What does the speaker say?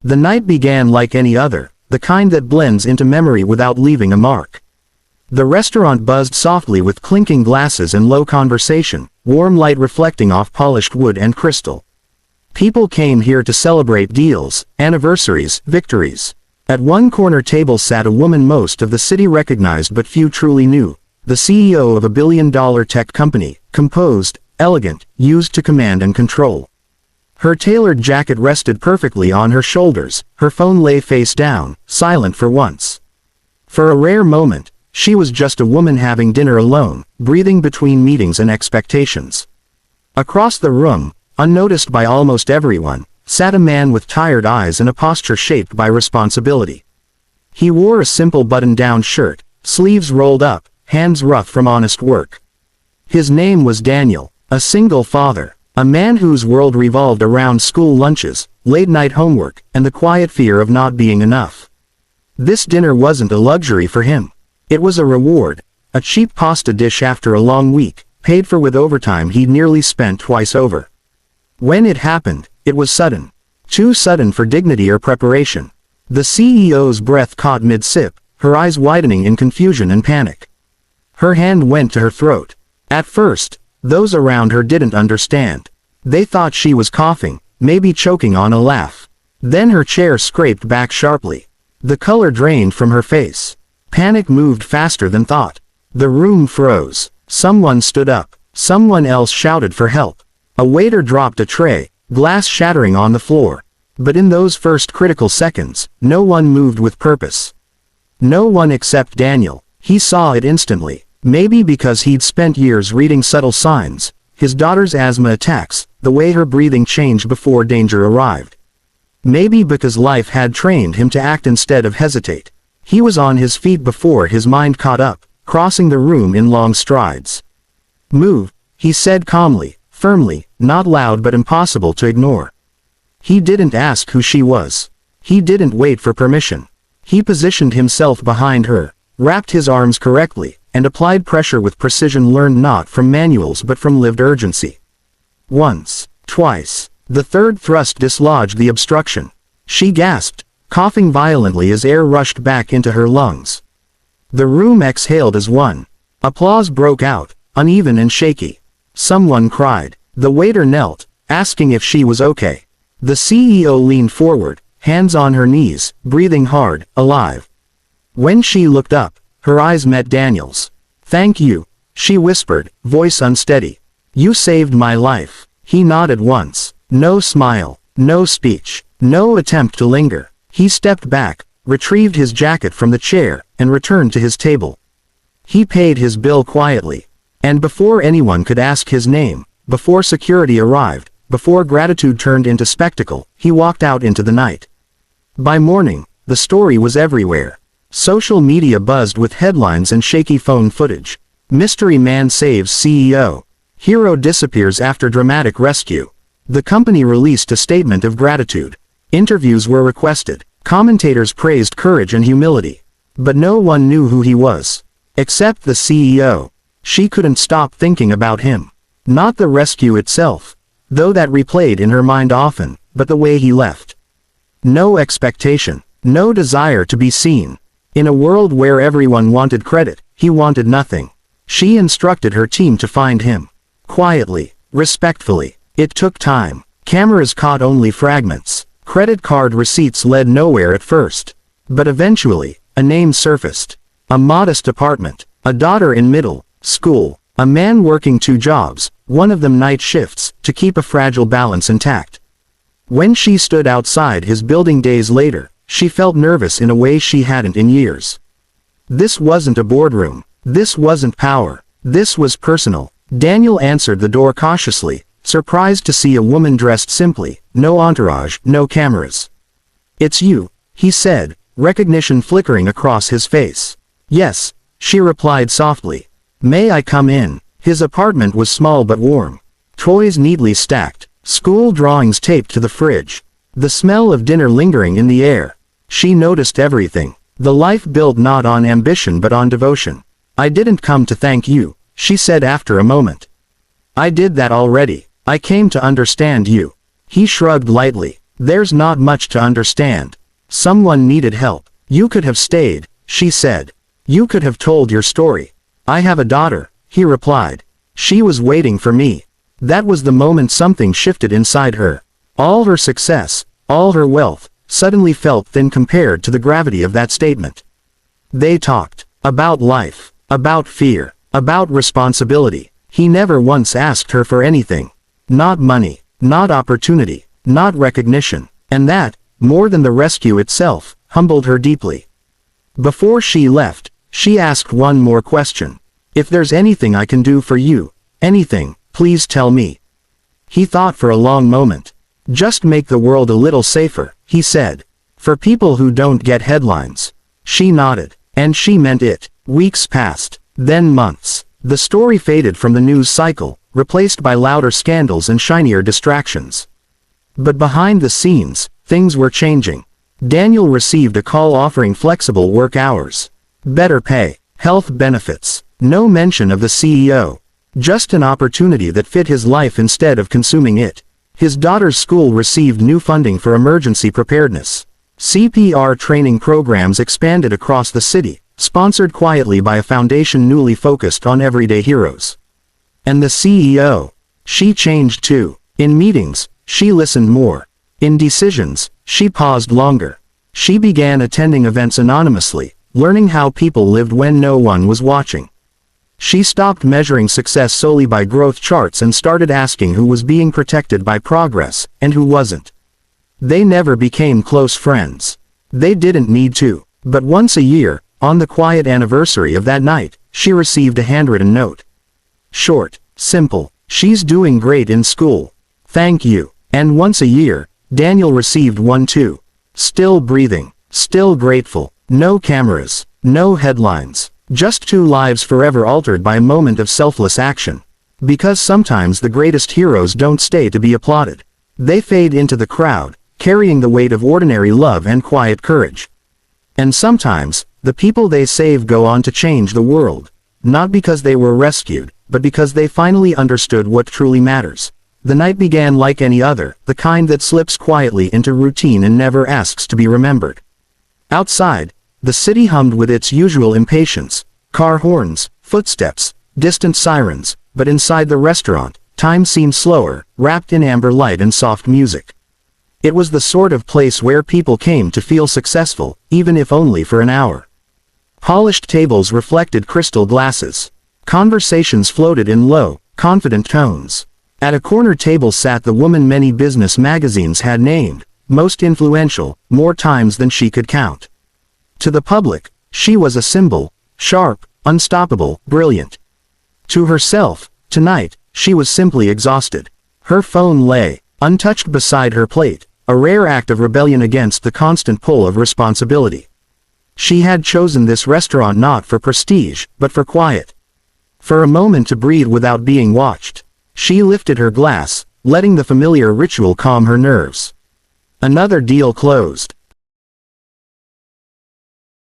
The night began like any other, the kind that blends into memory without leaving a mark. The restaurant buzzed softly with clinking glasses and low conversation, warm light reflecting off polished wood and crystal. People came here to celebrate deals, anniversaries, victories. At one corner table sat a woman most of the city recognized but few truly knew, the CEO of a billion-dollar tech company, composed, elegant, used to command and control. Her tailored jacket rested perfectly on her shoulders, her phone lay face down, silent for once. For a rare moment, she was just a woman having dinner alone, breathing between meetings and expectations. Across the room, unnoticed by almost everyone, sat a man with tired eyes and a posture shaped by responsibility. He wore a simple button-down shirt, sleeves rolled up, hands rough from honest work. His name was Daniel, a single father, a man whose world revolved around school lunches, late-night homework, and the quiet fear of not being enough. This dinner wasn't a luxury for him. It was a reward, a cheap pasta dish after a long week, paid for with overtime he'd nearly spent twice over. When it happened, it was sudden. Too sudden for dignity or preparation. The CEO's breath caught mid-sip, her eyes widening in confusion and panic. Her hand went to her throat. At first, those around her didn't understand. They thought she was coughing, maybe choking on a laugh. Then her chair scraped back sharply. The color drained from her face. Panic moved faster than thought. The room froze. Someone stood up. Someone else shouted for help. A waiter dropped a tray, glass shattering on the floor. But in those first critical seconds, no one moved with purpose. No one except Daniel. He saw it instantly. Maybe because he'd spent years reading subtle signs, his daughter's asthma attacks, the way her breathing changed before danger arrived. Maybe because life had trained him to act instead of hesitate. He was on his feet before his mind caught up, crossing the room in long strides. "Move," he said calmly, firmly, not loud but impossible to ignore. He didn't ask who she was. He didn't wait for permission. He positioned himself behind her, wrapped his arms correctly, and applied pressure with precision learned not from manuals but from lived urgency. Once, twice. The third thrust dislodged the obstruction. She gasped, coughing violently as air rushed back into her lungs. The room exhaled as one. Applause broke out, uneven and shaky. Someone cried. The waiter knelt, asking if she was okay. The CEO leaned forward, hands on her knees, breathing hard, alive. When she looked up, her eyes met Daniel's. "Thank you," she whispered, voice unsteady. "You saved my life." He nodded once. No smile, no speech, no attempt to linger. He stepped back, retrieved his jacket from the chair, and returned to his table. He paid his bill quietly. And before anyone could ask his name, before security arrived, before gratitude turned into spectacle, he walked out into the night. By morning, the story was everywhere. Social media buzzed with headlines and shaky phone footage. Mystery man saves CEO. Hero disappears after dramatic rescue. The company released a statement of gratitude. Interviews were requested. Commentators praised courage and humility. But no one knew who he was. Except the CEO. She couldn't stop thinking about him. Not the rescue itself, though that replayed in her mind often, but the way he left. No expectation. No desire to be seen. In a world where everyone wanted credit, he wanted nothing. She instructed her team to find him. Quietly, respectfully. It took time. Cameras caught only fragments. Credit card receipts led nowhere at first. But eventually, a name surfaced. A modest apartment. A daughter in middle school. A man working 2 jobs, one of them night shifts, to keep a fragile balance intact. When she stood outside his building days later, she felt nervous in a way she hadn't in years. This wasn't a boardroom. This wasn't power. This was personal. Daniel answered the door cautiously, surprised to see a woman dressed simply, no entourage, no cameras. "It's you," he said, recognition flickering across his face. "Yes," she replied softly. "May I come in?" His apartment was small but warm. Toys neatly stacked, school drawings taped to the fridge. The smell of dinner lingering in the air. She noticed everything. The life built not on ambition but on devotion. "I didn't come to thank you," she said after a moment. "I did that already. I came to understand you." He shrugged lightly. There's not much to understand. Someone needed help. You could have stayed, she said. You could have told your story. I have a daughter, he replied. She was waiting for me. That was the moment something shifted inside her. All her success, all her wealth, suddenly felt thin compared to the gravity of that statement. They talked about life, about fear, about responsibility. He never once asked her for anything. Not money, not opportunity, not recognition. And that, more than the rescue itself, humbled her deeply. Before she left, she asked one more question. If there's anything I can do for you, anything, please tell me. He thought for a long moment. Just make the world a little safer, he said. For people who don't get headlines. She nodded. And she meant it. Weeks passed. Then months. The story faded from the news cycle, replaced by louder scandals and shinier distractions. But behind the scenes, things were changing. Daniel received a call offering flexible work hours, better pay, health benefits, no mention of the CEO. Just an opportunity that fit his life instead of consuming it. His daughter's school received new funding for emergency preparedness. CPR training programs expanded across the city, sponsored quietly by a foundation newly focused on everyday heroes. And the CEO. She changed too. In meetings, she listened more. In decisions, she paused longer. She began attending events anonymously, learning how people lived when no one was watching. She stopped measuring success solely by growth charts and started asking who was being protected by progress, and who wasn't. They never became close friends. They didn't need to. But once a year, on the quiet anniversary of that night, she received a handwritten note. Short, simple, she's doing great in school. Thank you. And once a year, Daniel received one too. Still breathing, still grateful, no cameras, no headlines, just 2 lives forever altered by a moment of selfless action. Because sometimes the greatest heroes don't stay to be applauded. They fade into the crowd, carrying the weight of ordinary love and quiet courage. And sometimes, the people they save go on to change the world. Not because they were rescued, but because they finally understood what truly matters. The night began like any other, the kind that slips quietly into routine and never asks to be remembered. Outside, the city hummed with its usual impatience. Car horns, footsteps, distant sirens, but inside the restaurant, time seemed slower, wrapped in amber light and soft music. It was the sort of place where people came to feel successful, even if only for an hour. Polished tables reflected crystal glasses. Conversations floated in low, confident tones. At a corner table sat the woman many business magazines had named, most influential, more times than she could count. To the public, she was a symbol, sharp, unstoppable, brilliant. To herself, tonight, she was simply exhausted. Her phone lay, untouched beside her plate, a rare act of rebellion against the constant pull of responsibility. She had chosen this restaurant not for prestige, but for quiet. For a moment to breathe without being watched. She lifted her glass, letting the familiar ritual calm her nerves. Another deal closed.